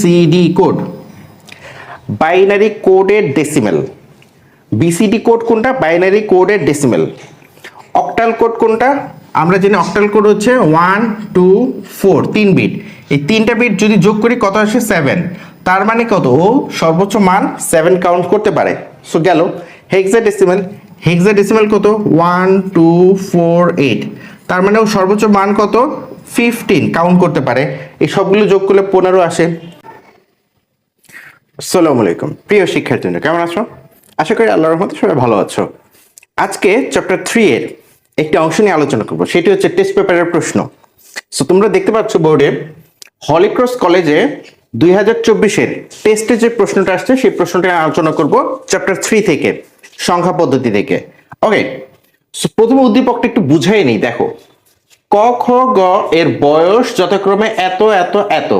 BCD code, binary কোডের decimal. BCD code কোনটা? Binary কোডের ডেসিমেল। অক্টাল কোড কোনটা? আমরা জানি অক্টাল কোড হচ্ছে 1 2 4, 3 বিট। এই 3টা বিট যদি যোগ করি কত আসে? 7। তার মানে কত? ও সর্বোচ্চ মান 7 কাউন্ট করতে পারে। সো গেল। হেক্সাডেসিমেল, হেক্সাডেসিমেল কত? 1 2 4 8। তার মানে ও সর্বোচ্চ মান কত? 15 কাউন্ট করতে পারে। এই সবগুলো যোগ করলে 15 আসে। আসসালামু আলাইকুম প্রিয় শিক্ষার্থীরা, কেমন আছো? আশা করি আল্লাহর রহমতে সবাই ভালো আছো। আজকে চ্যাপ্টার 3 এর একটি অংশ নিয়ে আলোচনা করব, সেটি হচ্ছে টেস্ট পেপারের প্রশ্ন। সো তোমরা দেখতে পাচ্ছ বোর্ডে হলিক্রস কলেজে 2024-এর টেস্টে যে প্রশ্নটা আসছে সেই প্রশ্নটা নিয়ে আলোচনা করব চ্যাপ্টার 3 থেকে, সংখ্যা পদ্ধতি থেকে। ওকে, সো প্রথমে উদ্দীপকটা একটু বুঝাই নেই। দেখো, ক খ গ এর বয়স যথাক্রমে এত এত এত।